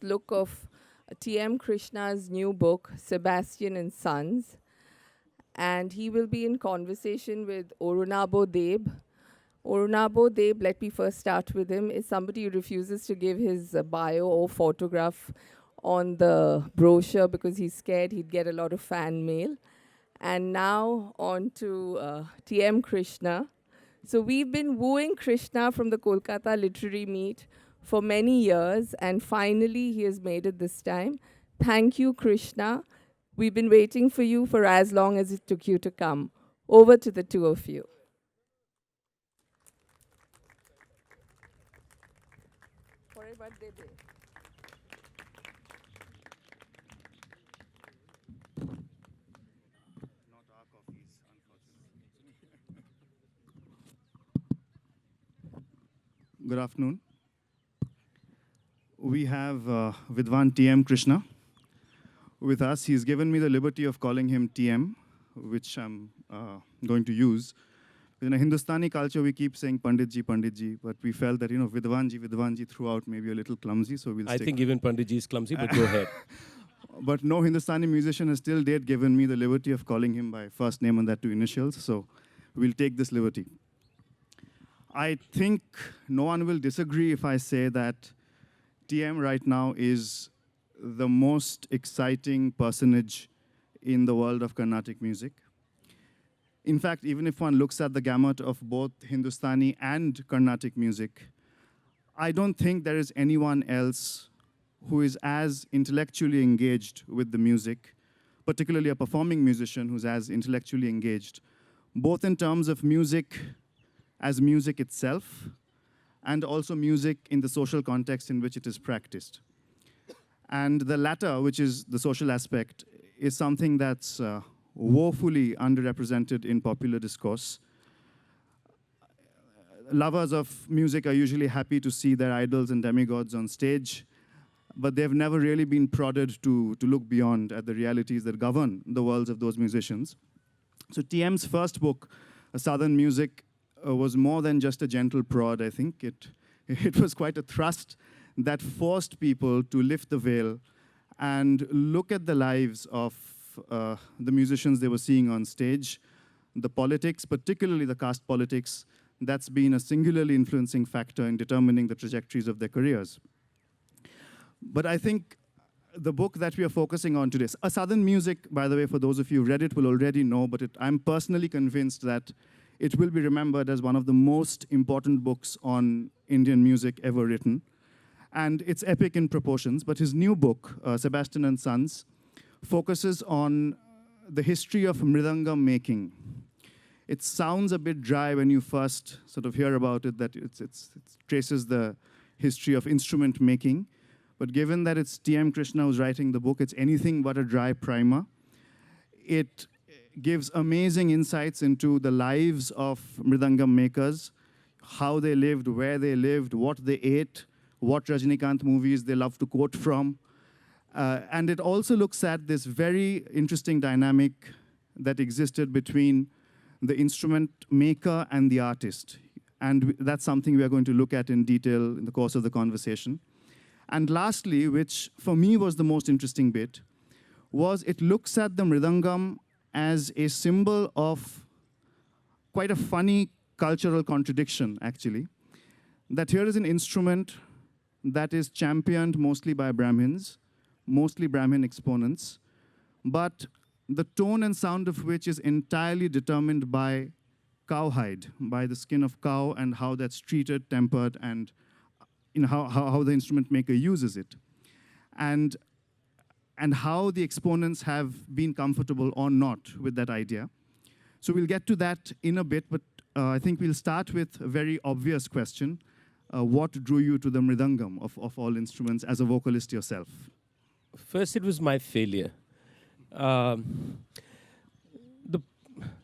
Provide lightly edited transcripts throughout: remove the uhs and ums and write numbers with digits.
look of T.M. Krishna's new book, Sebastian and Sons. And he will be in conversation with Orunabo Deb. Orunabo Deb, let me first start with him, is somebody who refuses to give his bio or photograph on the brochure because he's scared he'd get a lot of fan mail. And now on to T.M. Krishna. So we've been wooing Krishna from the Kolkata Literary Meet for many years, and finally he has made it this time. Thank you, Krishna. We've been waiting for you for as long as it took you to come. Over to the two of you. Good afternoon. We have Vidwan T.M. Krishna with us. He's given me the liberty of calling him T.M., which I'm going to use. In a Hindustani culture, we keep saying Panditji, Panditji, but we felt that, Vidwanji, Vidwanji throughout may be a little clumsy, so we'll I think even Panditji is clumsy, but go ahead. But no Hindustani musician has till date given me the liberty of calling him by first name and that two initials, so we'll take this liberty. I think no one will disagree if I say that TM right now is the most exciting personage in the world of Carnatic music. In fact, even if one looks at the gamut of both Hindustani and Carnatic music, I don't think there is anyone else who is as intellectually engaged with the music, particularly a performing musician who's as intellectually engaged, both in terms of music as music itself, and also music in the social context in which it is practiced. And the latter, which is the social aspect, is something that's woefully underrepresented in popular discourse. Lovers of music are usually happy to see their idols and demigods on stage, but they've never really been prodded to look beyond at the realities that govern the worlds of those musicians. So TM's first book, Southern Music, was more than just a gentle prod, I think. It was quite a thrust that forced people to lift the veil and look at the lives of the musicians they were seeing on stage, the politics, particularly the caste politics, that's been a singularly influencing factor in determining the trajectories of their careers. But I think the book that we are focusing on today, A Southern Music, by the way, for those of you who read it will already know, but I'm personally convinced that it will be remembered as one of the most important books on Indian music ever written. And it's epic in proportions, but his new book, Sebastian and Sons, focuses on the history of mridangam making. It sounds a bit dry when you first sort of hear about it, that it traces the history of instrument making. But given that it's T.M. Krishna who's writing the book, it's anything but a dry primer. It gives amazing insights into the lives of mridangam makers, how they lived, where they lived, what they ate, what Rajinikanth movies they love to quote from. And it also looks at this very interesting dynamic that existed between the instrument maker and the artist. And that's something we are going to look at in detail in the course of the conversation. And lastly, which for me was the most interesting bit, was it looks at the mridangam as a symbol of quite a funny cultural contradiction, actually. That here is an instrument that is championed mostly by Brahmins, mostly Brahmin exponents, but the tone and sound of which is entirely determined by cowhide, by the skin of cow and how that's treated, tempered, and how the instrument maker uses it. And how the exponents have been comfortable or not with that idea. So we'll get to that in a bit, but I think we'll start with a very obvious question. What drew you to the mridangam of all instruments as a vocalist yourself? First, it was my failure.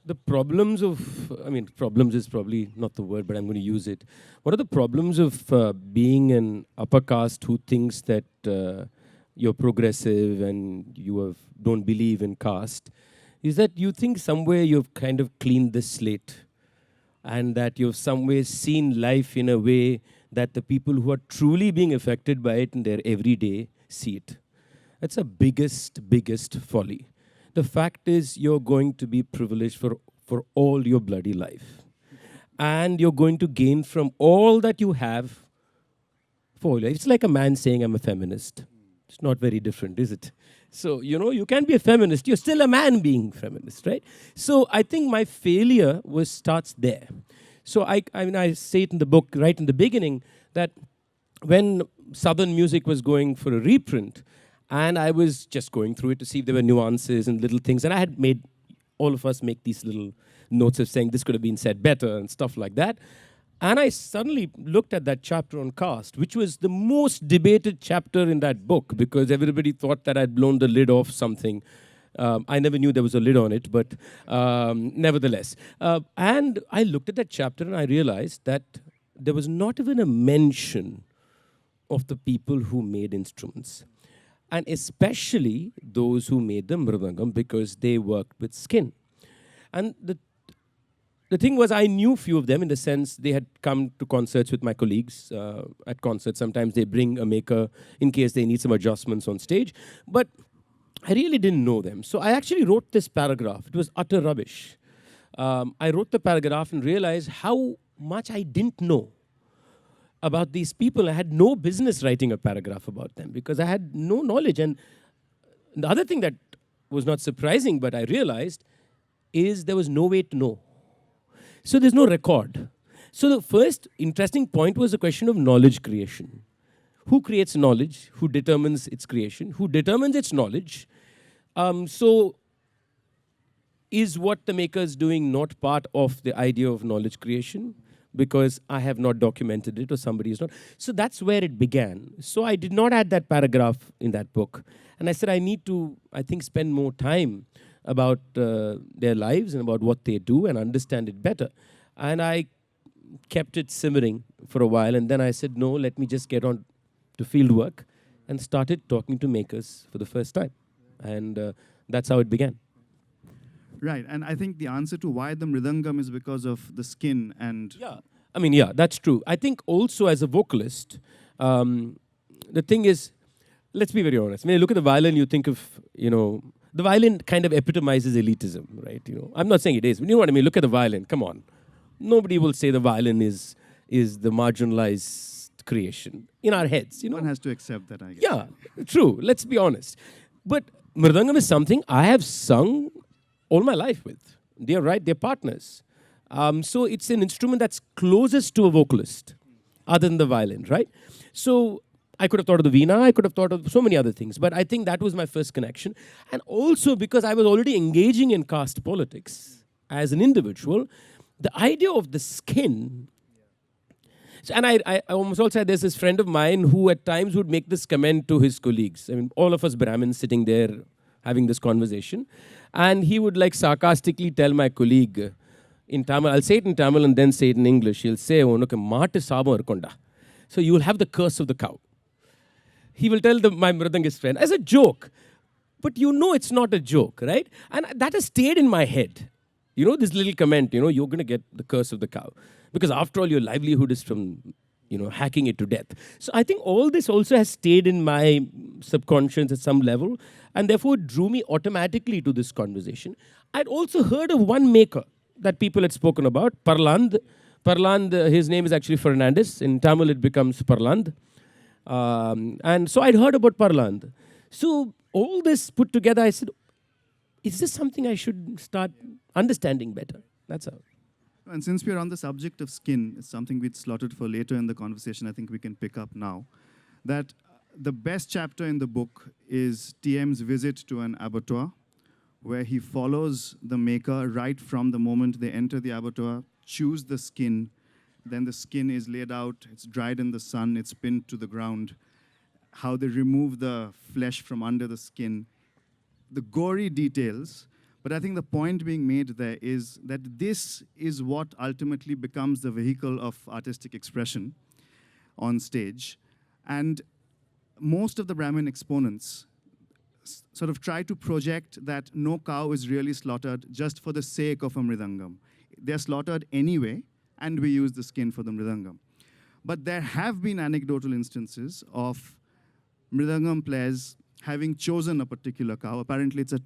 The problems of, problems is probably not the word, but I'm going to use it. What are the problems of being an upper caste who thinks that you're progressive and don't believe in caste? Is that you think somewhere you've kind of cleaned the slate and that you've somewhere seen life in a way that the people who are truly being affected by it in their everyday see it. That's the biggest folly. The fact is, you're going to be privileged for all your bloody life. And you're going to gain from all that you have for your life. It's like a man saying, I'm a feminist. It's not very different, is it? So, you can be a feminist. You're still a man being feminist, right? So I think my failure starts there. So I mean, I say it in the book right in the beginning that when Southern music was going for a reprint, and I was just going through it to see if there were nuances and little things, and I had made all of us make these little notes of saying this could have been said better and stuff like that. And I suddenly looked at that chapter on caste, which was the most debated chapter in that book because everybody thought that I'd blown the lid off something. I never knew there was a lid on it, but nevertheless. And I looked at that chapter and I realized that there was not even a mention of the people who made instruments. And especially those who made the mridangam because they worked with skin. And the thing was, I knew few of them in the sense they had come to concerts with my colleagues. At concerts, sometimes they bring a maker in case they need some adjustments on stage. But I really didn't know them. So I actually wrote this paragraph. It was utter rubbish. I wrote the paragraph and realized how much I didn't know about these people. I had no business writing a paragraph about them because I had no knowledge. And the other thing that was not surprising, but I realized, is there was no way to know. So there's no record. So the first interesting point was the question of knowledge creation. Who creates knowledge? Who determines its creation? Who determines its knowledge? So is what the maker is doing not part of the idea of knowledge creation? Because I have not documented it or somebody is not. So that's where it began. So I did not add that paragraph in that book. And I said I need to, I think, spend more time about their lives and about what they do and understand it better. And I kept it simmering for a while. And then I said, no, let me just get on to field work and started talking to makers for the first time. And that's how it began. Right, and I think the answer to why the mridangam is because of the skin and... Yeah, I mean, yeah, that's true. I think also as a vocalist, the thing is, let's be very honest. When you look at the violin, you think of, the violin kind of epitomizes elitism, right? I'm not saying it is, but you know what I mean? Look at the violin, come on. Nobody will say the violin is the marginalized creation in our heads, One has to accept that, I guess. Yeah, true, let's be honest. But mridangam is something I have sung all my life with. They're right, they're partners. So it's an instrument that's closest to a vocalist, other than the violin, right? So I could have thought of the veena, I could have thought of so many other things, but I think that was my first connection. And also because I was already engaging in caste politics as an individual, the idea of the skin. So, and I almost also had, there's this friend of mine who at times would make this comment to his colleagues. I mean, all of us Brahmins sitting there having this conversation. And he would like sarcastically tell my colleague in Tamil, I'll say it in Tamil and then say it in English. He'll say, so you will have the curse of the cow. He will tell my mridangist friend as a joke. But it's not a joke, right? And that has stayed in my head. This little comment, you're going to get the curse of the cow. Because after all, your livelihood is from, hacking it to death. So I think all this also has stayed in my subconscious at some level. And therefore, it drew me automatically to this conversation. I'd also heard of one maker that people had spoken about, Parland. Parland, his name is actually Fernandez. In Tamil, it becomes Parland. And so I'd heard about Parland. So all this put together, I said, is this something I should start understanding better? That's how. And since we're on the subject of skin, it's something we'd slotted for later in the conversation, I think we can pick up now, that the best chapter in the book is TM's visit to an abattoir, where he follows the maker right from the moment they enter the abattoir, choose the skin, then the skin is laid out, it's dried in the sun, it's pinned to the ground, how they remove the flesh from under the skin, the gory details. But I think the point being made there is that this is what ultimately becomes the vehicle of artistic expression on stage. And most of the Brahmin exponents sort of try to project that no cow is really slaughtered just for the sake of a mridangam. They're slaughtered anyway, and we use the skin for the mridangam. But there have been anecdotal instances of mridangam players having chosen a particular cow. Apparently, it's a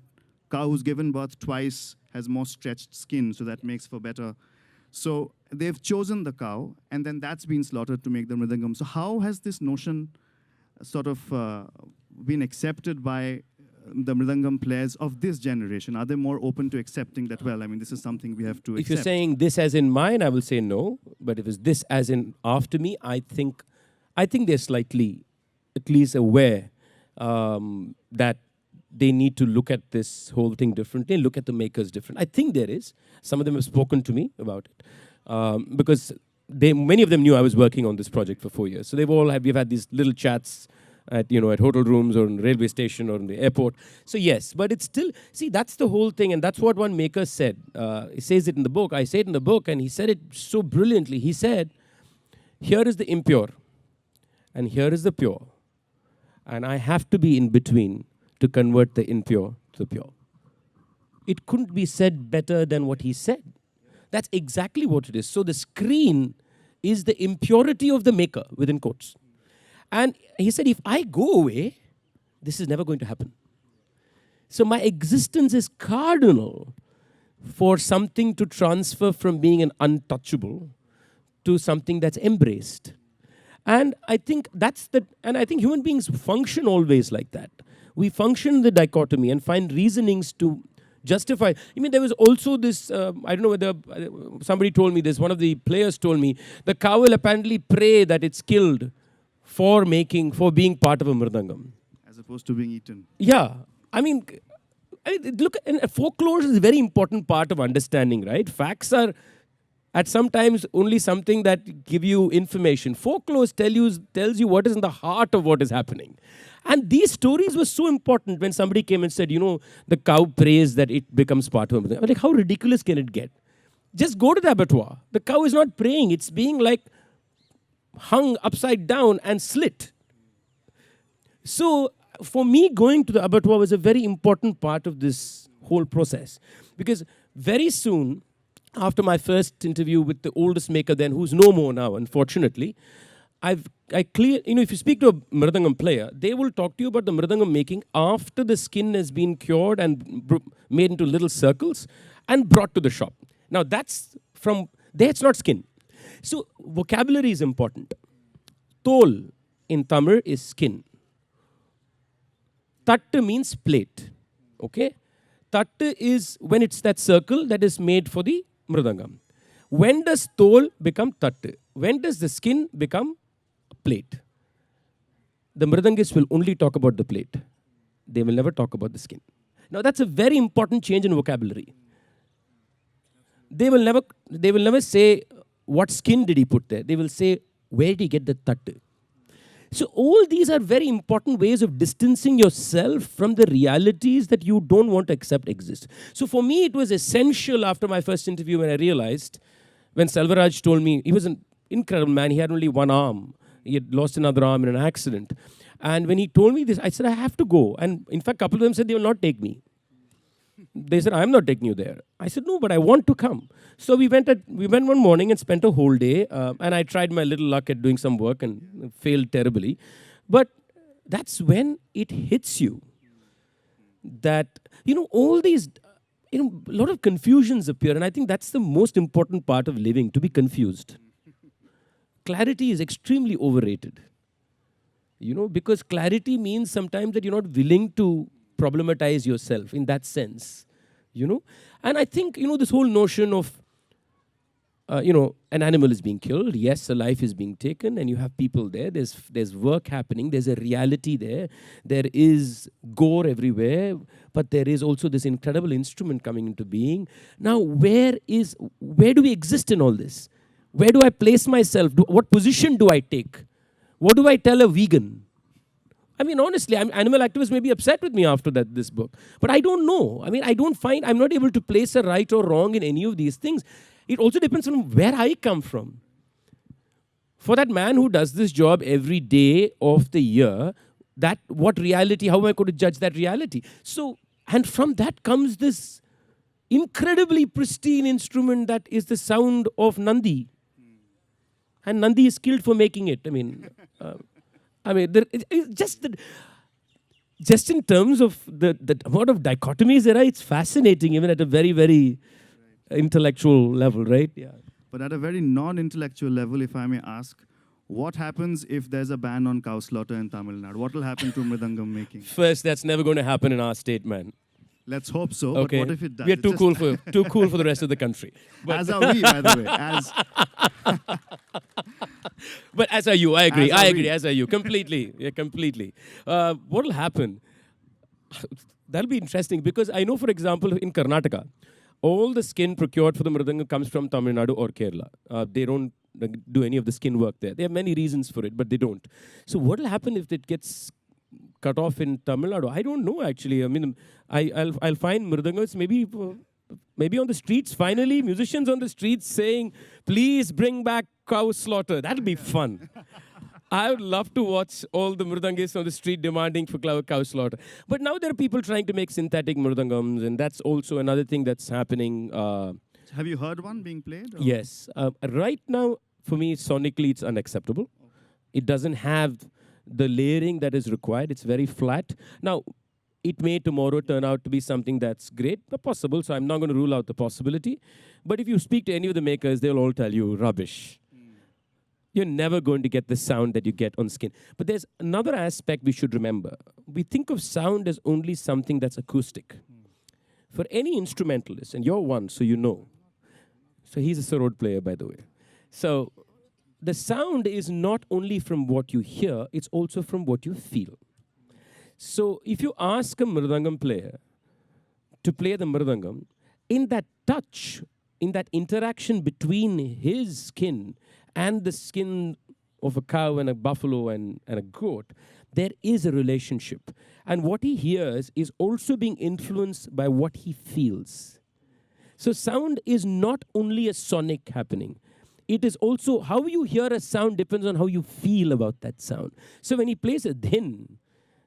cow who's given birth twice, has more stretched skin, so that makes for better. So they've chosen the cow, and then that's been slaughtered to make the mridangam. So how has this notion sort of been accepted by the mridangam players of this generation? Are they more open to accepting that, well, I mean, this is something we have to If accept? you're saying this as in mine, I will say no. But if it's this as in after me, I think they're slightly, at least aware that they need to look at this whole thing differently, look at the makers different. I think there is. Some of them have spoken to me about it because many of them knew I was working on this project for 4 years. So we've had these little chats at hotel rooms or in the railway station or in the airport. So yes, but it's still, see, that's the whole thing, and that's what one maker said. He says it in the book. I say it in the book, and he said it so brilliantly. He said, here is the impure, and here is the pure, and I have to be in between to convert the impure to the pure. It couldn't be said better than what he said. That's exactly what it is. So the screen is the impurity of the maker, within quotes. And he said, if I go away, this is never going to happen. So my existence is cardinal for something to transfer from being an untouchable to something that's embraced. And I think I think human beings function always like that. We function in the dichotomy and find reasonings to justify. I mean, there was also this, I don't know whether somebody told me this, one of the players told me, the cow will apparently pray that it's killed for being part of a mridangam. As opposed to being eaten. Yeah. I mean, look, and folklore is a very important part of understanding, right? Facts are at sometimes only something that give you information. Folklore tells you what is in the heart of what is happening. And these stories were so important when somebody came and said, the cow prays that it becomes part of it. Like, how ridiculous can it get? Just go to the abattoir. The cow is not praying. It's being like hung upside down and slit. So for me, going to the abattoir was a very important part of this whole process. Because very soon, after my first interview with the oldest maker then, who's no more now, unfortunately, if you speak to a mridangam player, they will talk to you about the mridangam making after the skin has been cured and made into little circles and brought to the shop. Now that's it's not skin. So vocabulary is important. Tol in Tamil is skin. Tattu means plate. Okay? Tattu is when it's that circle that is made for the mridangam. When does tol become tattu? When does the skin become plate? The mridangist will only talk about the plate. They will never talk about the skin. Now that's a very important change in vocabulary. They will never say what skin did he put there. They will say, where did he get the tattu? So all these are very important ways of distancing yourself from the realities that you don't want to accept exist. So for me, it was essential after my first interview when I realized, when Selvaraj told me, he was an incredible man, he had only one arm. He had lost another arm in an accident. And when he told me this, I said, I have to go. And in fact, a couple of them said they will not take me. They said, I'm not taking you there. I said, no, but I want to come. So we went one morning and spent a whole day. And I tried my little luck at doing some work and failed terribly. But that's when it hits you that, all these, a lot of confusions appear. And I think that's the most important part of living, to be confused. Clarity is extremely overrated. Because clarity means sometimes that you're not willing to problematize yourself in that sense, And I think, this whole notion of, an animal is being killed. Yes, a life is being taken and you have people there. There's work happening. There's a reality there. There is gore everywhere, but there is also this incredible instrument coming into being. Now, where do we exist in all this? Where do I place myself? What position do I take? What do I tell a vegan? I mean, honestly, animal activists may be upset with me after this book. But I don't know. I mean, I'm not able to place a right or wrong in any of these things. It also depends on where I come from. For that man who does this job every day of the year, what reality, how am I going to judge that reality? So, and from that comes this incredibly pristine instrument that is the sound of Nandi. And Nandi is skilled for making it. I mean, I mean, it's just in terms of the amount of dichotomies there are, it's fascinating, even at a very, very intellectual level, right? Yeah. But at a very non-intellectual level, if I may ask, what happens if there's a ban on cow slaughter in Tamil Nadu? What will happen to mridangam making? First, that's never going to happen in our state, man. Let's hope so. Okay. But what if it does? We are It's too just- cool for the rest of the country. But, As are we, by the way. but as are you, I agree. As are I agree. we. As are you, completely. Yeah, completely. What will happen? That'll be interesting because I know, for example, in Karnataka, all the skin procured for the mridangam comes from Tamil Nadu or Kerala. They don't do any of the skin work there. There are many reasons for it, but they don't. So what will happen if it gets cut off in Tamil Nadu? I don't know, actually. I mean, I'll find mridangams maybe on the streets, finally, musicians on the streets saying, please bring back cow slaughter. That'll be fun. I would love to watch all the mridangis on the street demanding for cow slaughter. But now there are people trying to make synthetic mridangams, and that's also another thing that's happening. Have you heard one being played? or- Yes. Right now, for me, sonically, it's unacceptable. It doesn't have the layering that is required. It's very flat. Now, it may tomorrow turn out to be something that's great, but possible. So I'm not going to rule out the possibility. But if you speak to any of the makers, they'll all tell you rubbish. You're never going to get the sound that you get on skin. But there's another aspect we should remember. We think of sound as only something that's acoustic. For any instrumentalist, and you're one, so you know. So he's a sarod player, by the way. So the sound is not only from what you hear, it's also from what you feel. So if you ask a mridangam player to play the mridangam, in that touch, in that interaction between his skin and the skin of a cow and a buffalo and a goat, there is a relationship. And what he hears is also being influenced by what he feels. So sound is not only a sonic happening. It is also how you hear a sound depends on how you feel about that sound. So when he plays a dhin,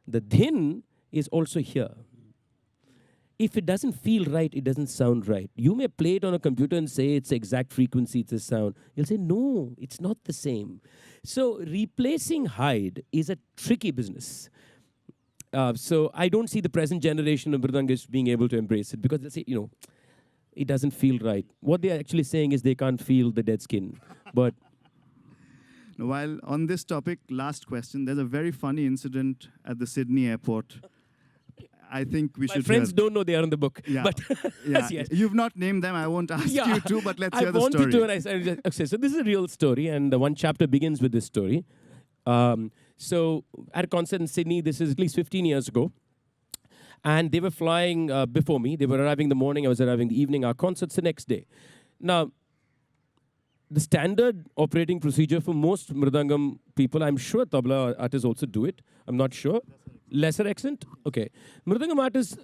the dhin is also here. If it doesn't feel right, it doesn't sound right. You may play it on a computer and say it's the exact frequency, it's a sound. You'll say, no, it's not the same. So replacing Hyde is a tricky business. So I don't see the present generation of mridangis being able to embrace it because they say, it doesn't feel right. What they're actually saying is they can't feel the dead skin. But While on this topic, last question. There's a very funny incident at the Sydney airport. I think we my should friends hear. don't know they are in the book. Yeah. But Yeah. yes. You've not named them. I won't ask Yeah. you to, but let's I hear the wanted story. to, and I said, okay, so this is a real story, and one chapter begins with this story. So at a concert in Sydney, this is at least 15 years ago, and they were flying before me. They were arriving in the morning, I was arriving in the evening. Our concert's the next day. Now, the standard operating procedure for most mridangam people, I'm sure tabla artists also do it. I'm not sure. Lesser accent? Okay. Mridangam artists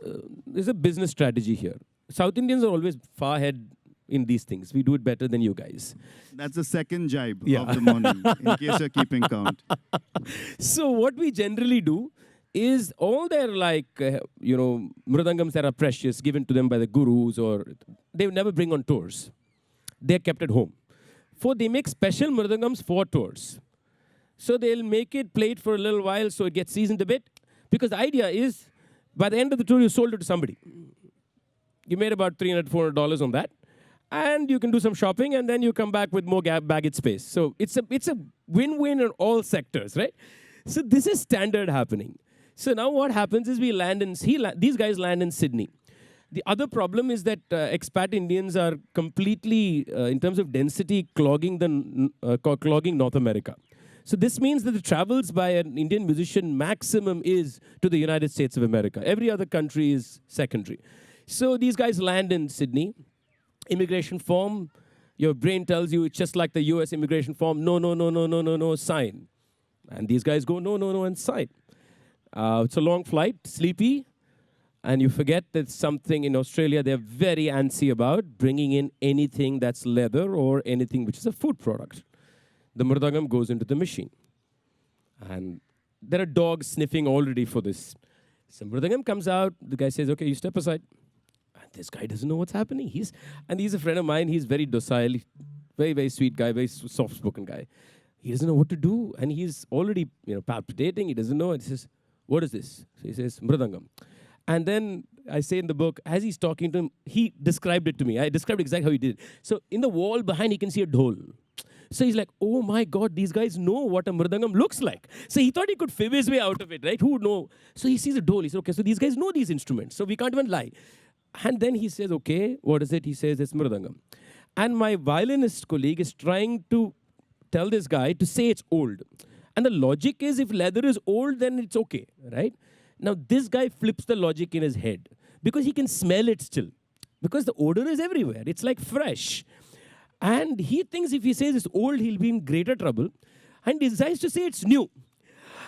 is a business strategy here. South Indians are always far ahead in these things. We do it better than you guys. That's the second jibe Yeah. of the morning, in case you're keeping count. So what we generally do is all their mridangams that are precious given to them by the gurus or they never bring on tours. They're kept at home. They make special mridangams for tours. So they'll make it, play it for a little while so it gets seasoned a bit. Because the idea is, by the end of the tour, you sold it to somebody. You made about $300, $400 on that. And you can do some shopping, and then you come back with more baggage space. So it's a win-win in all sectors, right? So this is standard happening. So now what happens is these guys land in Sydney. The other problem is that expat Indians are completely, in terms of density, clogging North America. So this means that the travels by an Indian musician maximum is to the United States of America. Every other country is secondary. So these guys land in Sydney. Immigration form, your brain tells you it's just like the US immigration form. No, sign. And these guys go, no, and sign. It's a long flight, sleepy. And you forget that something in Australia they're very antsy about, bringing in anything that's leather or anything which is a food product. The mridangam goes into the machine. And there are dogs sniffing already for this. So mridangam comes out, the guy says, okay, you step aside. And this guy doesn't know what's happening. He's a friend of mine, he's very docile, very, very sweet guy, very soft-spoken guy. He doesn't know what to do, and he's already palpitating. He doesn't know. And he says, "What is this?" So he says, "Mridangam." And then I say in the book, as he's talking to him, he described it to me. I described exactly how he did it. So in the wall behind, he can see a dhol. So he's like, "Oh my God, these guys know what a mridangam looks like." So he thought he could fib his way out of it, right? Who would know? So he sees a dhol. He said, "Okay, so these guys know these instruments, so we can't even lie." And then he says, "Okay, what is it?" He says, "It's mridangam." And my violinist colleague is trying to tell this guy to say it's old. And the logic is, if leather is old, then it's okay, right? Now, this guy flips the logic in his head because he can smell it still. Because the odor is everywhere. It's like fresh. And he thinks if he says it's old, he'll be in greater trouble. And decides to say it's new.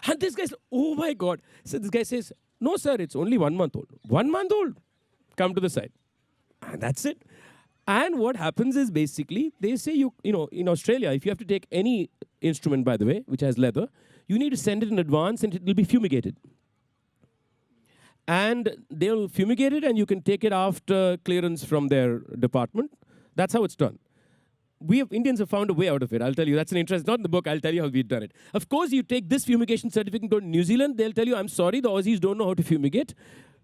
And this guy's, "Oh my God." So this guy says, "No, sir, it's only 1 month old." 1 month old? Come to the side. And that's it. And what happens is basically, they say in Australia, if you have to take any instrument, by the way, which has leather, you need to send it in advance and it will be fumigated. And they'll fumigate it and you can take it after clearance from their department. That's how it's done. Indians have found a way out of it. I'll tell you, that's an interest. Not in the book, I'll tell you how we've done it. Of course, you take this fumigation certificate, go to New Zealand, they'll tell you, "I'm sorry, the Aussies don't know how to fumigate.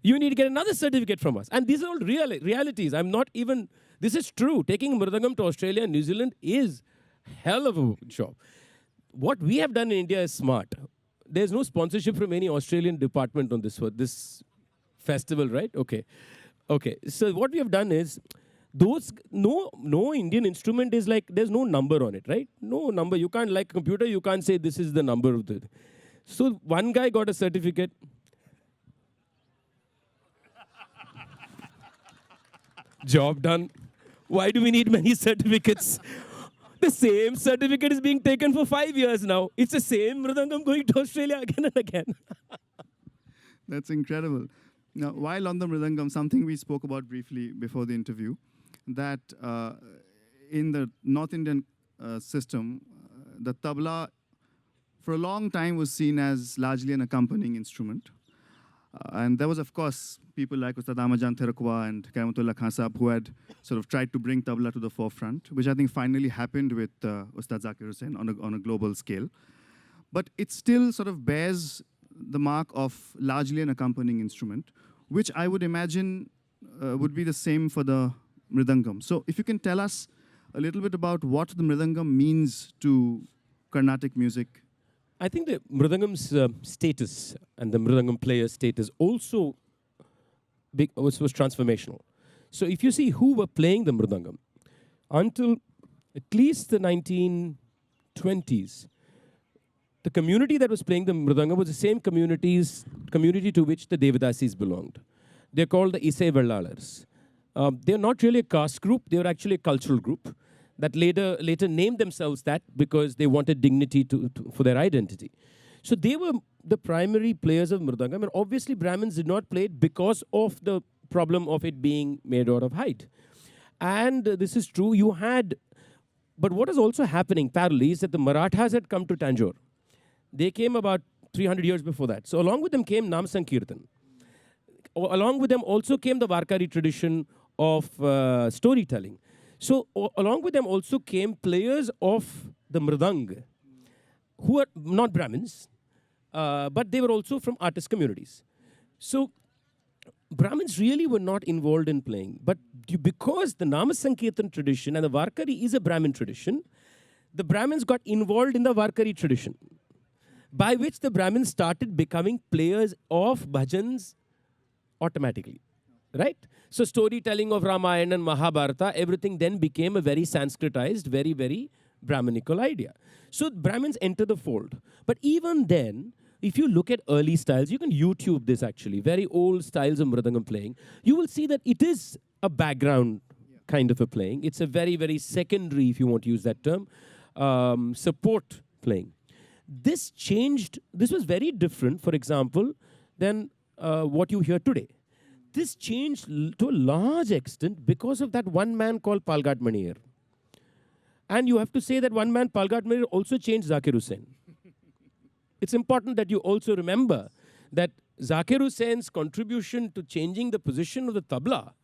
You need to get another certificate from us." And these are all realities. This is true. Taking mridangam to Australia and New Zealand is hell of a job. What we have done in India is smart. There's no sponsorship from any Australian department on this festival, right? Okay. So what we have done is, no Indian instrument is like, there's no number on it, right? No number. You can't, like computer, you can't say this is the number of the. So one guy got a certificate. Job done. Why do we need many certificates? The same certificate is being taken for 5 years now. It's the same mridangam going to Australia again and again. That's incredible. Now, while on the mridangam, something we spoke about briefly before the interview, that in the North Indian system, the tabla for a long time was seen as largely an accompanying instrument. And there was, of course, people like Ustad Amajan Therakwa and Kaimatullah Khan Sahab who had sort of tried to bring tabla to the forefront, which I think finally happened with Ustad Zakir Hussain on a global scale. But it still sort of bears the mark of largely an accompanying instrument, which I would imagine would be the same for the mridangam. So if you can tell us a little bit about what the mridangam means to Carnatic music. I think the mridangam's status and the mridangam player's status also was transformational. So if you see who were playing the mridangam, until at least the 1920s, the community that was playing the mridangam was the same community to which the Devadasis belonged. They're called the Isai Vellalars. They're not really a caste group, they were actually a cultural group that later named themselves that because they wanted dignity for their identity. So they were the primary players of mridangam, and obviously Brahmins did not play it because of the problem of it being made out of hide. And this is true, but what is also happening parallelly is that the Marathas had come to Tanjore. They came about 300 years before that. So along with them came Nam Sankirtan. Along with them also came the Varkari tradition of storytelling. So along with them also came players of the mridang, who are not Brahmins, but they were also from artist communities. So Brahmins really were not involved in playing. But because the Nama Sankirtan tradition and the Varkari is a Brahmin tradition, the Brahmins got involved in the Varkari tradition, by which the Brahmins started becoming players of bhajans automatically, right? So storytelling of Ramayana and Mahabharata, everything then became a very Sanskritized, very, very Brahminical idea. So Brahmins enter the fold. But even then, if you look at early styles, you can YouTube this actually, very old styles of mridangam playing, you will see that it is a background kind of a playing. It's a very, very secondary, if you want to use that term, support playing. This was very different, for example, than what you hear today. This changed to a large extent because of that one man called Palghat Manir. And you have to say that one man, Palghat Manir, also changed Zakir Hussain. It's important that you also remember that Zakir Hussain's contribution to changing the position of the tabla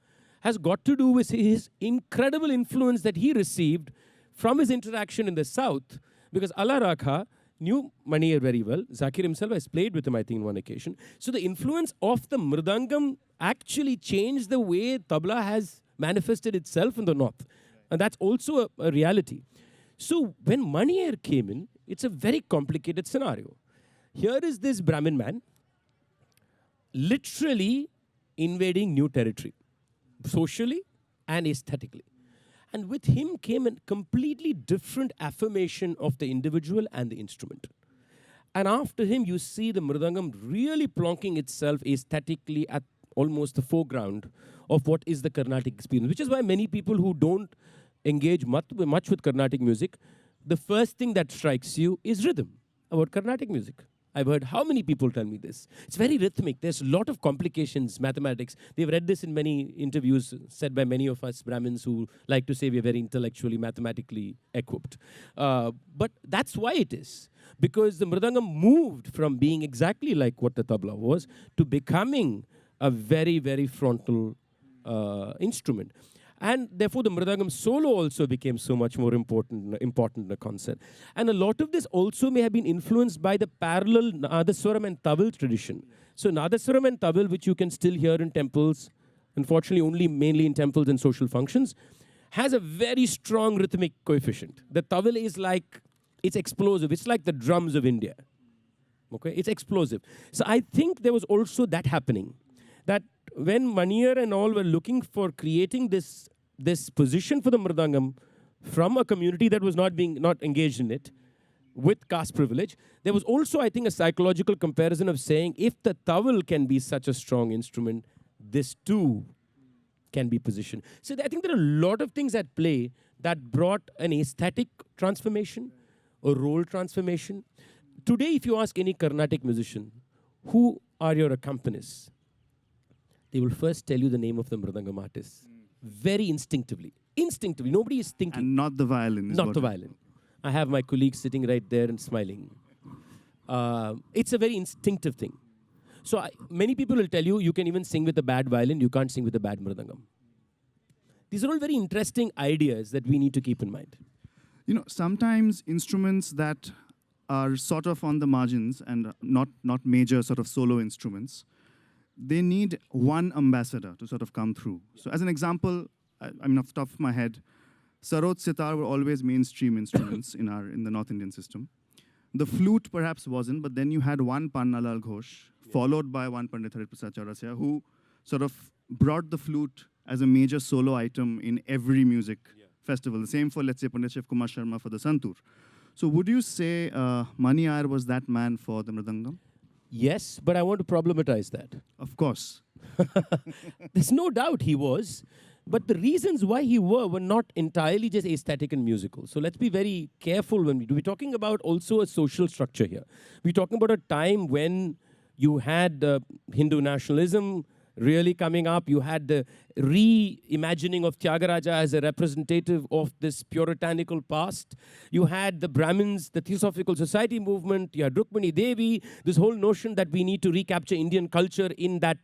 has got to do with his incredible influence that he received from his interaction in the South Because Allah Rakha knew Manier very well. Zakir himself has played with him, I think, on one occasion. So the influence of the mridangam actually changed the way tabla has manifested itself in the north. And that's also a reality. So when Manier came in, it's a very complicated scenario. Here is this Brahmin man literally invading new territory, socially and aesthetically. And with him came a completely different affirmation of the individual and the instrument. And after him, you see the mridangam really plonking itself aesthetically at almost the foreground of what is the Carnatic experience, which is why many people who don't engage much with Carnatic music, the first thing that strikes you is rhythm about Carnatic music. I've heard how many people tell me this. It's very rhythmic. There's a lot of complications, mathematics. They've read this in many interviews said by many of us Brahmins who like to say we're very intellectually, mathematically equipped. But that's why it is. Because the mridangam moved from being exactly like what the tabla was to becoming a very, very frontal instrument. And therefore, the mridangam solo also became so much more important in the concert. And a lot of this also may have been influenced by the parallel Nadaswaram and Tawil tradition. So Nadaswaram and Tawil, which you can still hear in temples, unfortunately only mainly in temples and social functions, has a very strong rhythmic coefficient. The Tawil is like, it's explosive. It's like the drums of India. Okay, it's explosive. So I think there was also that happening. That when Manier and all were looking for creating this position for the mridangam from a community that was not engaged in it with caste privilege, there was also, I think, a psychological comparison of saying if the tawil can be such a strong instrument, this too can be positioned. So I think there are a lot of things at play that brought an aesthetic transformation, a role transformation. Today, if you ask any Carnatic musician, who are your accompanists? They will first tell you the name of the mridangam artist. Very instinctively. Instinctively. Nobody is thinking. And not the violin. Not the violin. I have my colleague sitting right there and smiling. It's a very instinctive thing. So many people will tell you, you can even sing with a bad violin, you can't sing with a bad mridangam. These are all very interesting ideas that we need to keep in mind. You know, sometimes instruments that are sort of on the margins and not major sort of solo instruments, they need one ambassador to sort of come through. So as an example, I mean, off the top of my head, sarod, sitar were always mainstream instruments in the North Indian system. The flute perhaps wasn't, but then you had one Pannalal Ghosh, followed by one Pandit Hari Prasad Chaurasia, who sort of brought the flute as a major solo item in every music festival. The same for, let's say, Pandit Shiv Kumar Sharma for the Santur. So would you say Mani Iyer was that man for the Mridangam? Yes, but I want to problematize that. Of course. There's no doubt he was. But the reasons why he were not entirely just aesthetic and musical. So let's be very careful when we do. We're talking about also a social structure here. We're talking about a time when you had Hindu nationalism really coming up. You had the reimagining of Tyagaraja as a representative of this puritanical past. You had the Brahmins, the Theosophical Society movement. You had Rukmini Devi. This whole notion that we need to recapture Indian culture in that,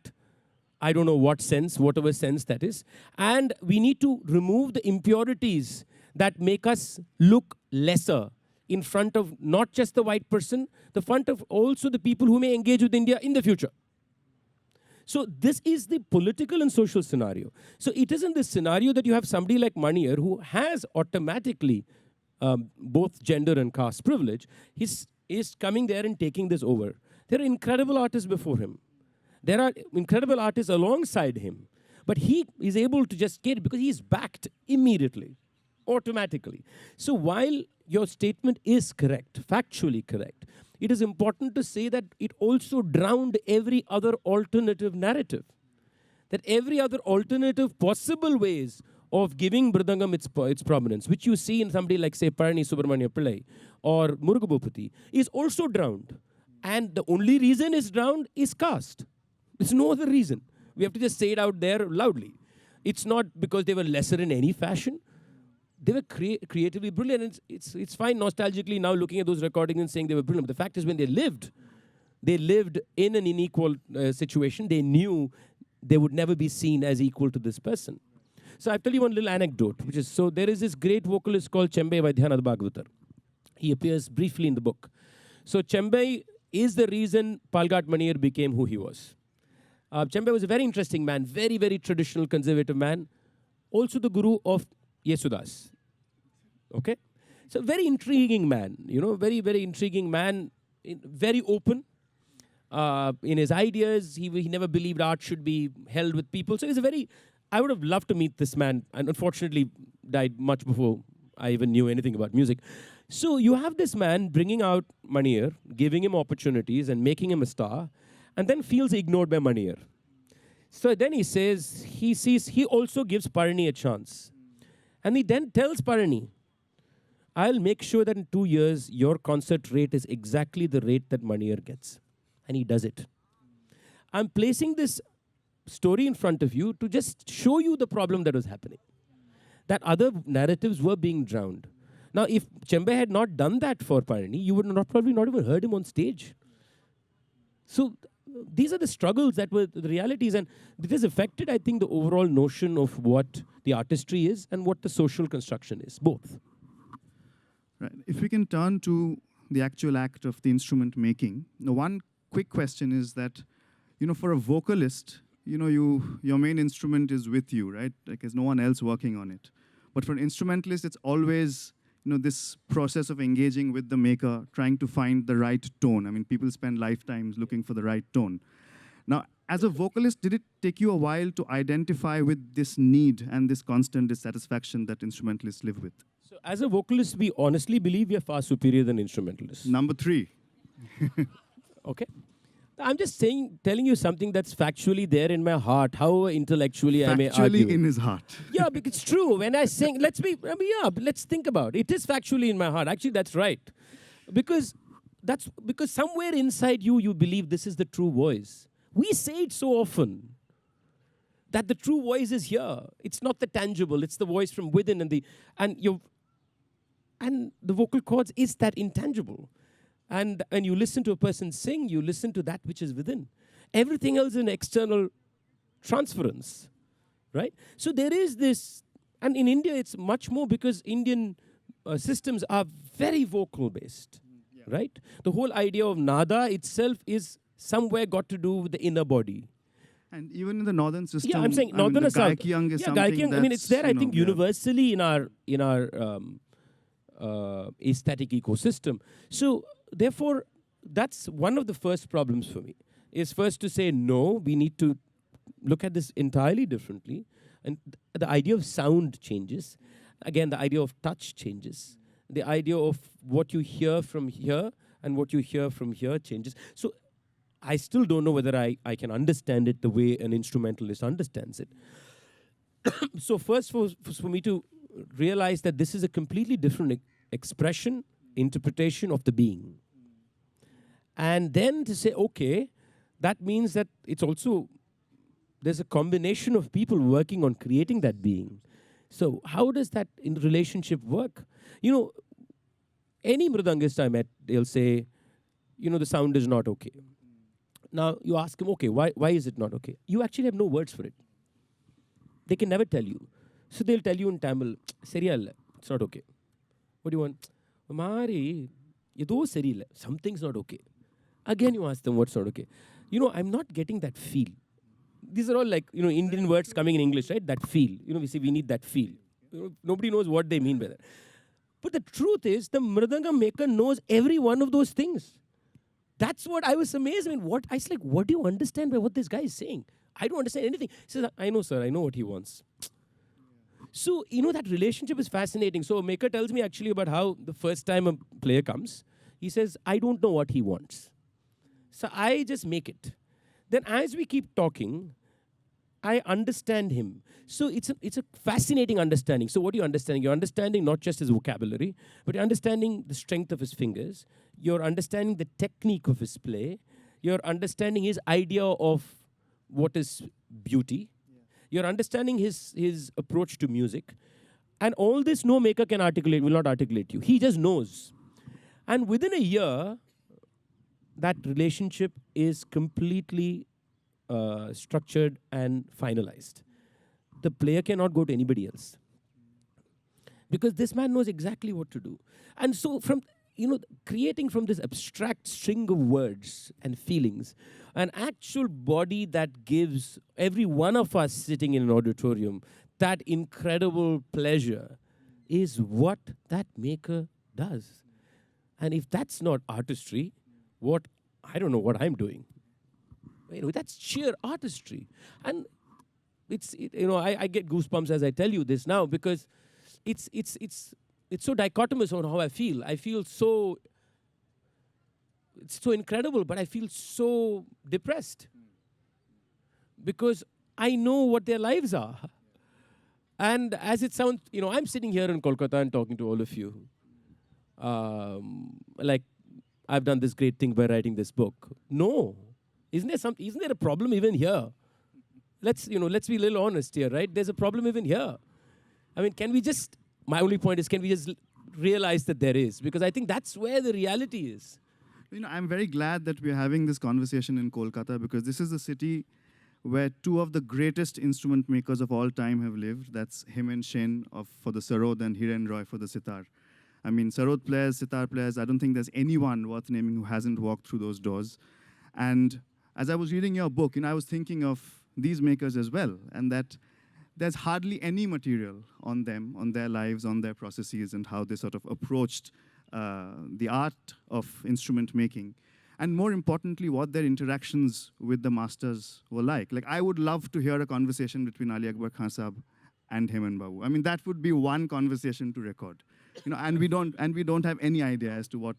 I don't know what sense, whatever sense that is. And we need to remove the impurities that make us look lesser in front of not just the white person, the front of also the people who may engage with India in the future. So this is the political and social scenario. So it is in this scenario that you have somebody like Mani Iyer who has automatically both gender and caste privilege. He's coming there and taking this over. There are incredible artists before him. There are incredible artists alongside him. But he is able to just get it because he's backed immediately, automatically. So while your statement is correct, factually correct, it is important to say that it also drowned every other alternative narrative. That every other alternative possible ways of giving Mridangam its prominence, which you see in somebody like, say, Parani Subramanya Pillai or Muruga Bhupati, is also drowned. And the only reason it's drowned is caste. There's no other reason. We have to just say it out there loudly. It's not because they were lesser in any fashion. They were creatively brilliant. And it's fine nostalgically now looking at those recordings and saying they were brilliant. But the fact is when they lived in an unequal situation. They knew they would never be seen as equal to this person. So I'll tell you one little anecdote, which is, so there is this great vocalist called Chembe Vaidyanatha Bhagavatar. He appears briefly in the book. So Chembai is the reason Palghat Manir became who he was. Chembai was a very interesting man, very, very traditional, conservative man. Also the guru of Yesudas. Okay? So very intriguing man, very, very intriguing man, very open. In his ideas, he never believed art should be held with people. So he's a very, I would have loved to meet this man, and unfortunately died much before I even knew anything about music. So you have this man bringing out Manir, giving him opportunities and making him a star, and then feels ignored by Manir. So then he says, he also gives Parani a chance. And he then tells Parani, I'll make sure that in 2 years, your concert rate is exactly the rate that Manir gets. And he does it. I'm placing this story in front of you to just show you the problem that was happening. That other narratives were being drowned. Now, if Chembai had not done that for Parani, you would probably not even heard him on stage. So these are the struggles that were the realities, and this has affected, I think, the overall notion of what the artistry is and what the social construction is, both. Right. If we can turn to the actual act of the instrument making, the one quick question is that, for a vocalist, your main instrument is with you, right? Like there's no one else working on it. But for an instrumentalist, it's always, this process of engaging with the maker, trying to find the right tone. I mean, people spend lifetimes looking for the right tone. Now, as a vocalist, did it take you a while to identify with this need and this constant dissatisfaction that instrumentalists live with? So as a vocalist, we honestly believe we are far superior than instrumentalists. Number 3. Okay? I'm just telling you something that's factually there in my heart, however intellectually I may argue. Factually in his heart. Yeah, because it's true. When I sing, let's think about it. It is factually in my heart. Actually, that's right. Because somewhere inside you believe this is the true voice. We say it so often that the true voice is here. It's not the tangible. It's the voice from within, and the vocal cords is that intangible. And when you listen to a person sing, you listen to that which is within. Everything else is an external transference, right? So there is this, and in India it's much more because Indian systems are very vocal based, right? The whole idea of nada itself is somewhere got to do with the inner body. And even in the northern system, Yeah, I'm saying northern the or south. Gaikiyang is Yeah, something Gaikiyang, I mean, it's there, I think, yeah. universally in our aesthetic ecosystem. So, therefore, that's one of the first problems for me, is first to say, no, we need to look at this entirely differently. And the idea of sound changes. Again, the idea of touch changes. The idea of what you hear from here and what you hear from here changes. So, I still don't know whether I can understand it the way an instrumentalist understands it. So first for me to realize that this is a completely different expression, interpretation of the being. And then to say, okay, that means that it's also, there's a combination of people working on creating that being. So how does that in relationship work? Any mridangist I met, they'll say, the sound is not okay. Now, you ask him, okay, why is it not okay? You actually have no words for it. They can never tell you. So they'll tell you in Tamil, Seriyalla, it's not okay. What do you want? Mari, yedo seriyalla, something's not okay. Again, you ask them what's not okay. I'm not getting that feel. These are all like, Indian words coming in English, right? That feel. We say we need that feel. Nobody knows what they mean by that. But the truth is, the mridanga maker knows every one of those things. That's what I was amazed. I was like, what do you understand by what this guy is saying? I don't understand anything. He says, I know, sir, I know what he wants. So, that relationship is fascinating. So, a maker tells me actually about how the first time a player comes, he says, I don't know what he wants. So, I just make it. Then as we keep talking, I understand him. So it's a fascinating understanding. So what are you understanding? You're understanding not just his vocabulary, but you're understanding the strength of his fingers. You're understanding the technique of his play. You're understanding his idea of what is beauty. Yeah. You're understanding his approach to music. And all this no maker can articulate, will not articulate you. He just knows. And within a year, that relationship is completely structured and finalized. The player cannot go to anybody else. Because this man knows exactly what to do. And so creating from this abstract string of words and feelings an actual body that gives every one of us sitting in an auditorium that incredible pleasure is what that maker does. And if that's not artistry, I don't know what I'm doing. That's sheer artistry. And I get goosebumps as I tell you this now, because it's so dichotomous on how I feel. I feel so, it's so incredible, but I feel so depressed because I know what their lives are. And as it sounds, I'm sitting here in Kolkata and talking to all of you. Like, I've done this great thing by writing this book. No. Isn't there a problem even here? Let's be a little honest here, right? There's a problem even here. I mean, my only point is, can we just realize that there is? Because I think that's where the reality is. I'm very glad that we're having this conversation in Kolkata, because this is a city where two of the greatest instrument makers of all time have lived. That's Hemant Sen for the sarod and Hiren Roy for the sitar. I mean, sarod players, sitar players, I don't think there's anyone worth naming who hasn't walked through those doors. And as I was reading your book, I was thinking of these makers as well, and that there's hardly any material on them, on their lives, on their processes, and how they sort of approached the art of instrument making. And more importantly, what their interactions with the masters were like. Like, I would love to hear a conversation between Ali Akbar Khan Sahab and Heman Babu. I mean, that would be one conversation to record. And we don't have any idea as to what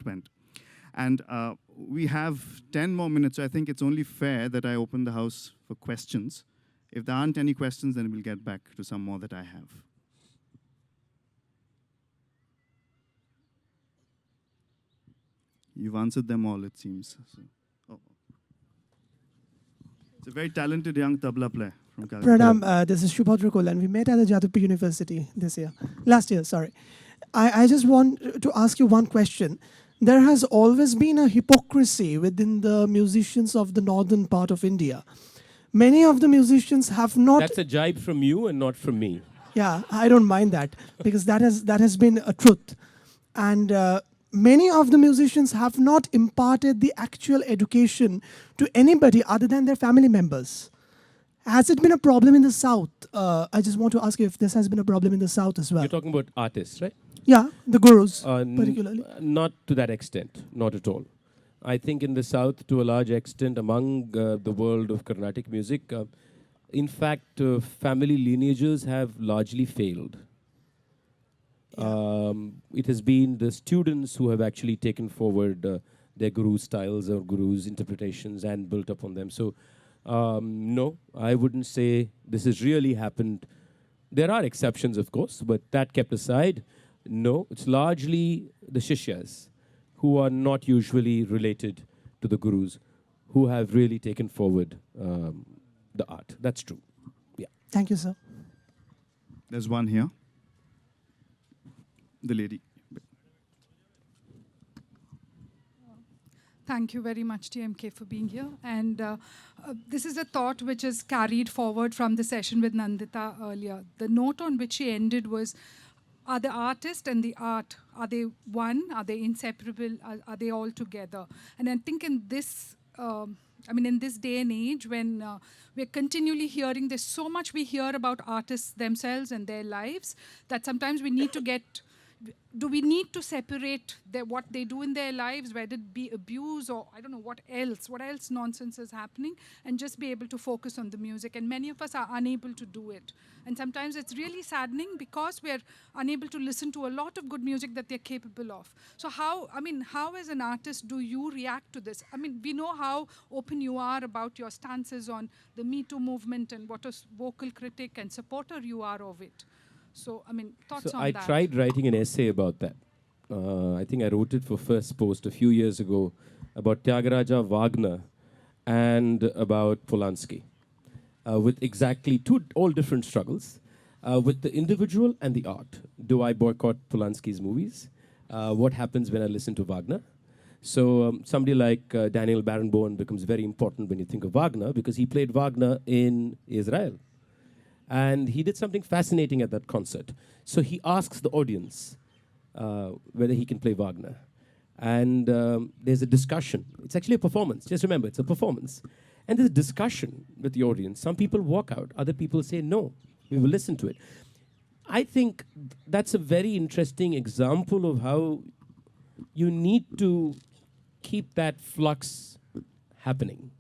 went. And we have 10 more minutes, so I think it's only fair that I open the house for questions. If there aren't any questions, then we'll get back to some more that I have. You've answered them all, it seems. It's a very talented young tabla player from Calcutta. Pranam, this is Shubhadra Kol, and we met at the Jadavpur University last year, sorry. I just want to ask you one question. There has always been a hypocrisy within the musicians of the northern part of India. Many of the musicians have not... That's a jibe from you and not from me. Yeah, I don't mind that, because that has been a truth. And many of the musicians have not imparted the actual education to anybody other than their family members. Has it been a problem in the South? I just want to ask you if this has been a problem in the South as well. You're talking about artists, right? Yeah, the gurus, particularly. Not to that extent, not at all. I think in the South, to a large extent, among the world of Carnatic music, in fact, family lineages have largely failed. It has been the students who have actually taken forward their guru styles or gurus' interpretations and built upon them. So, no, I wouldn't say this has really happened. There are exceptions, of course, but that kept aside, no, it's largely the Shishyas who are not usually related to the gurus who have really taken forward the art. That's true. Yeah. Thank you, sir. There's one here. The lady. Thank you very much, TMK, for being here. And this is a thought which is carried forward from the session with Nandita earlier. The note on which she ended was, are the artist and the art, are they one? Are they inseparable? Are they all together? And I think in this, in this day and age when we're continually hearing, there's so much we hear about artists themselves and their lives that sometimes we need to do we need to separate what they do in their lives, whether it be abuse or I don't know what else nonsense is happening, and just be able to focus on the music. And many of us are unable to do it. And sometimes it's really saddening because we're unable to listen to a lot of good music that they're capable of. So how as an artist do you react to this? I mean, we know how open you are about your stances on the Me Too movement and what a vocal critic and supporter you are of it. So, thoughts on that? I tried writing an essay about that. I think I wrote it for First Post a few years ago about Tyagaraja, Wagner, and about Polanski, with exactly all different struggles, with the individual and the art. Do I boycott Polanski's movies? What happens when I listen to Wagner? So somebody like Daniel Barenboim becomes very important when you think of Wagner, because he played Wagner in Israel. And he did something fascinating at that concert. So he asks the audience, whether he can play Wagner. And there's a discussion. It's actually a performance. Just remember, it's a performance. And there's a discussion with the audience. Some people walk out. Other people say, no, we will listen to it. I think that's a very interesting example of how you need to keep that flux happening.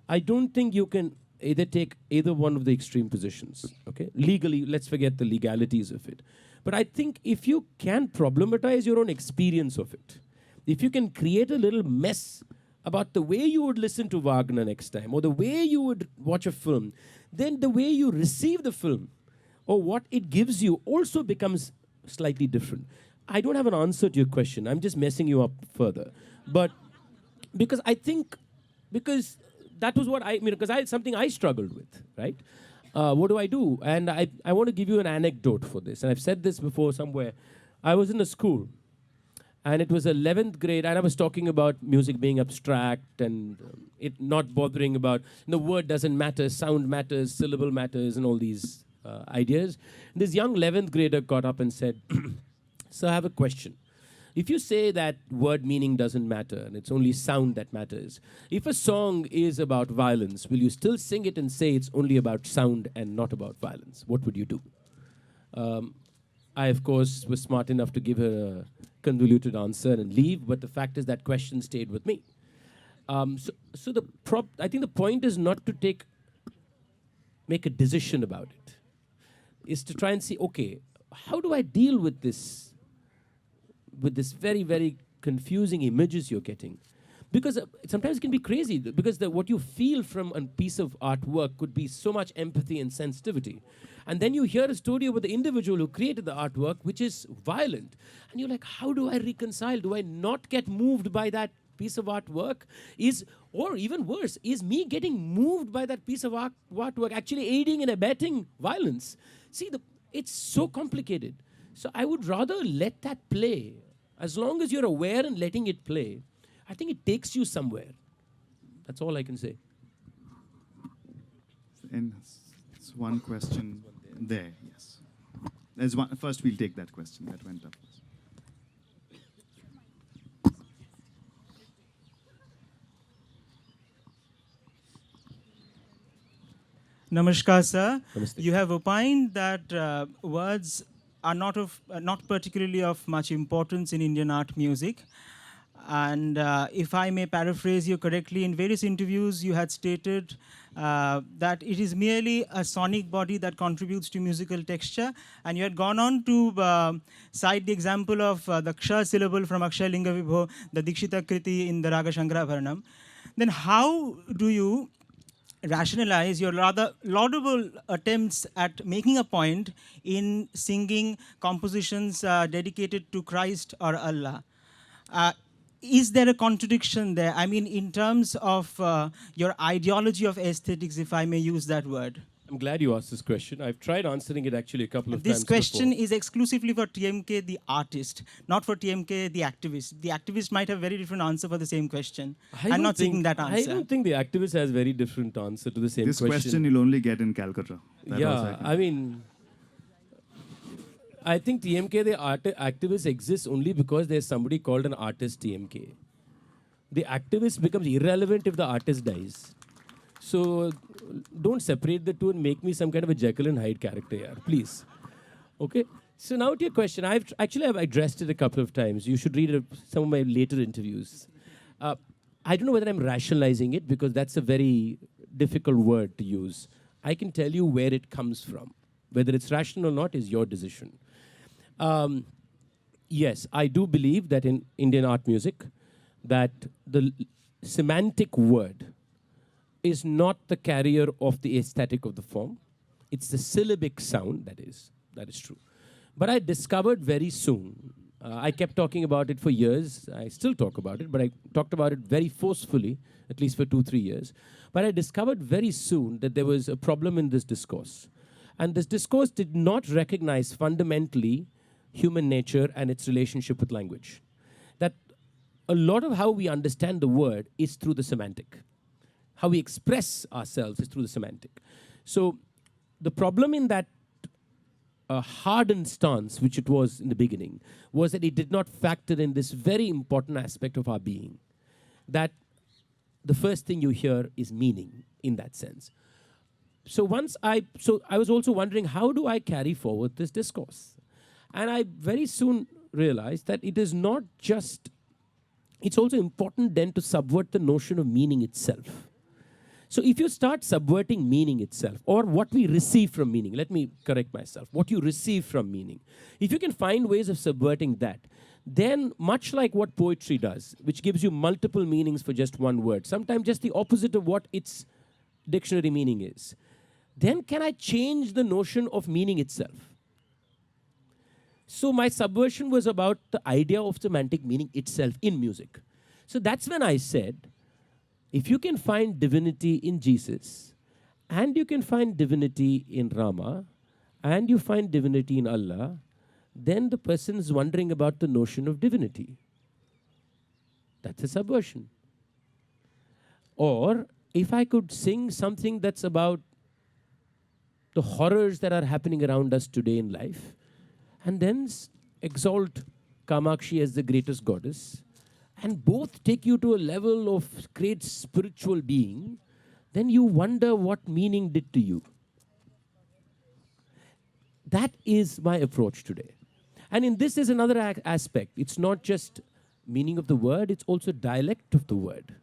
I don't think you can either take either one of the extreme positions. Okay, legally, let's forget the legalities of it. But I think if you can problematize your own experience of it, if you can create a little mess about the way you would listen to Wagner next time, or the way you would watch a film, then the way you receive the film or what it gives you also becomes slightly different. I don't have an answer to your question. I'm just messing you up further. But because that was what because something I struggled with, right? What do I do? And I want to give you an anecdote for this. And I've said this before somewhere. I was in a school, and it was 11th grade, and I was talking about music being abstract and it not bothering about, the word doesn't matter, sound matters, syllable matters, and all these ideas. And this young 11th grader got up and said, "Sir, I have a question. If you say that word meaning doesn't matter and it's only sound that matters, if a song is about violence, will you still sing it and say it's only about sound and not about violence? What would you do?" I, of course, was smart enough to give her a convoluted answer and leave, but the fact is that question stayed with me. I think the point is not to make a decision about it. Is to try and see, okay, how do I deal with this very, very confusing images you're getting? Because sometimes it can be crazy, because what you feel from a piece of artwork could be so much empathy and sensitivity. And then you hear a story about the individual who created the artwork, which is violent. And you're like, how do I reconcile? Do I not get moved by that piece of artwork? Or even worse, is me getting moved by that piece of artwork actually aiding and abetting violence? See, it's so complicated. So I would rather let that play. As long as you're aware and letting it play, I think it takes you somewhere. That's all I can say. And it's one question there, yes. There's one. First, we'll take that question that went up. Namaskar, sir. Namaste. You have opined that words are not particularly of much importance in Indian art music. And if I may paraphrase you correctly, in various interviews you had stated that it is merely a sonic body that contributes to musical texture, and you had gone on to cite the example of the ksha syllable from Akshay Linga Vibho, the Dikshita Kriti in the Raga Shankarabharanam. Then how do you rationalize your rather laudable attempts at making a point in singing compositions dedicated to Christ or Allah? Is there a contradiction there? I mean, in terms of your ideology of aesthetics, if I may use that word. I'm glad you asked this question. I've tried answering it actually a couple of This times question before. is exclusively for TMK, the artist, not for TMK, the activist. The activist might have very different answer for the same question. I'm not seeking that I answer. don't think the activist has very different answer to the same This question you'll only get in Calcutta. That also Yeah, can- I mean, I think TMK, the activist exists only because there's somebody called an artist TMK. The activist becomes irrelevant if the artist dies. So don't separate the two and make me some kind of a Jekyll and Hyde character here, please. Okay? So now to your question. I've addressed it a couple of times. You should read some of my later interviews. I don't know whether I'm rationalizing it, because that's a very difficult word to use. I can tell you where it comes from. Whether it's rational or not is your decision. Yes, I do believe that in Indian art music, that the semantic word is not the carrier of the aesthetic of the form. It's the syllabic sound that is true. But I discovered very soon, I kept talking about it for years, I still talk about it, but I talked about it very forcefully, at least for 2-3 years. But I discovered very soon that there was a problem in this discourse. And this discourse did not recognize fundamentally human nature and its relationship with language. That a lot of how we understand the word is through the semantic. How we express ourselves is through the semantic. So the problem in that hardened stance, which it was in the beginning, was that it did not factor in this very important aspect of our being. That the first thing you hear is meaning in that sense. So I was also wondering, how do I carry forward this discourse? And I very soon realized that it is not just, it's also important then to subvert the notion of meaning itself. So if you start subverting meaning itself, or what we receive from meaning, let me correct myself, what you receive from meaning, if you can find ways of subverting that, then much like what poetry does, which gives you multiple meanings for just one word, sometimes just the opposite of what its dictionary meaning is, then can I change the notion of meaning itself? So my subversion was about the idea of semantic meaning itself in music. So that's when I said, if you can find divinity in Jesus, and you can find divinity in Rama, and you find divinity in Allah, then the person is wondering about the notion of divinity. That's a subversion. Or if I could sing something that's about the horrors that are happening around us today in life, and then exalt Kamakshi as the greatest goddess, and both take you to a level of great spiritual being, then you wonder what meaning did to you. That is my approach today. And in this is another aspect. It's not just meaning of the word, it's also dialect of the word.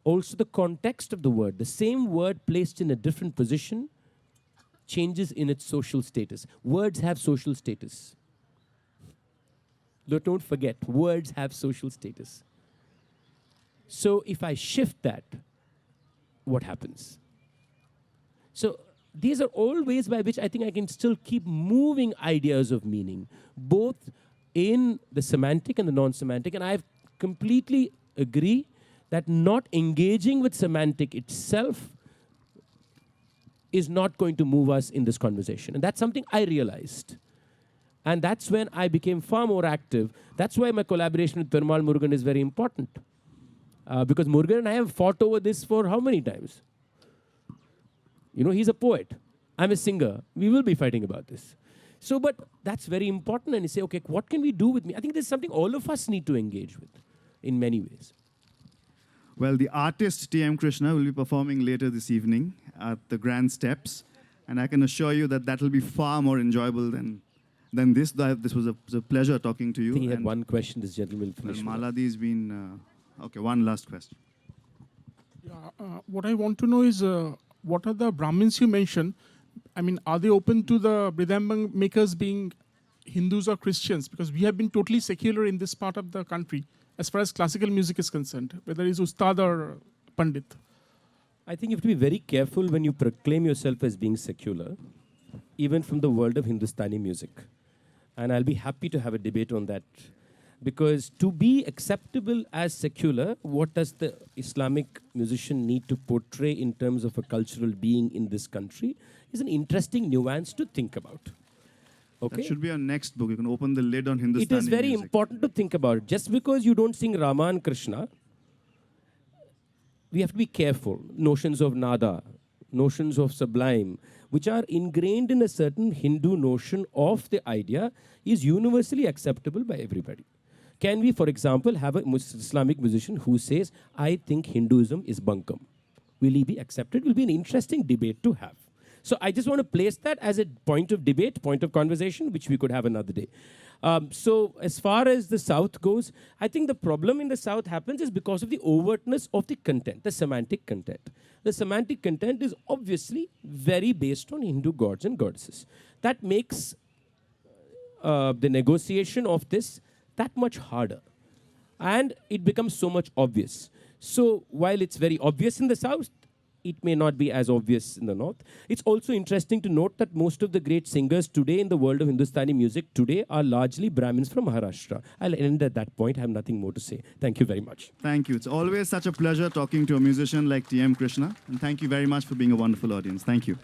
Also the context of the word. The same word placed in a different position changes in its social status. Words have social status. Don't forget, words have social status. So if I shift that, what happens? So these are all ways by which I think I can still keep moving ideas of meaning, both in the semantic and the non-semantic. And I completely agree that not engaging with semantic itself is not going to move us in this conversation. And that's something I realized. And that's when I became far more active. That's why my collaboration with Perumal Murugan is very important. Because Murugan and I have fought over this for how many times? You know, he's a poet. I'm a singer. We will be fighting about this. So, but that's very important. And you say, okay, what can we do with me? I think this is something all of us need to engage with in many ways. Well, the artist T.M. Krishna will be performing later this evening at the Grand Steps. And I can assure you that that will be far more enjoyable than this. This was a pleasure talking to you. I think he had and one question this gentleman will finish. well, Maladi's been... okay, one last question. What I want to know is, what are the Brahmins you mentioned? I mean, are they open to the Mridangam makers being Hindus or Christians? Because we have been totally secular in this part of the country as far as classical music is concerned, whether it's Ustad or Pandit. I think you have to be very careful when you proclaim yourself as being secular, even from the world of Hindustani music. And I'll be happy to have a debate on that. Because to be acceptable as secular, what does the Islamic musician need to portray in terms of a cultural being in this country is an interesting nuance to think about. Okay? That should be our next book. You can open the lid on Hindustani It is very music. important to think about it. Just because you don't sing Rama and Krishna, we have to be careful. Notions of nada, notions of sublime, which are ingrained in a certain Hindu notion of the idea, is universally acceptable by everybody. Can we, for example, have an Islamic musician who says, I think Hinduism is bunkam? Will he be accepted? It will be an interesting debate to have. So I just want to place that as a point of debate, point of conversation, which we could have another day. So as far as the South goes, I think the problem in the South happens is because of the overtness of the content, the semantic content. The semantic content is obviously very based on Hindu gods and goddesses. That makes the negotiation of this that much harder. And it becomes so much obvious. So while it's very obvious in the South, it may not be as obvious in the North. It's also interesting to note that most of the great singers today in the world of Hindustani music today are largely Brahmins from Maharashtra. I'll end at that point. I have nothing more to say. Thank you very much. Thank you. It's always such a pleasure talking to a musician like T.M. Krishna. And thank you very much for being a wonderful audience. Thank you.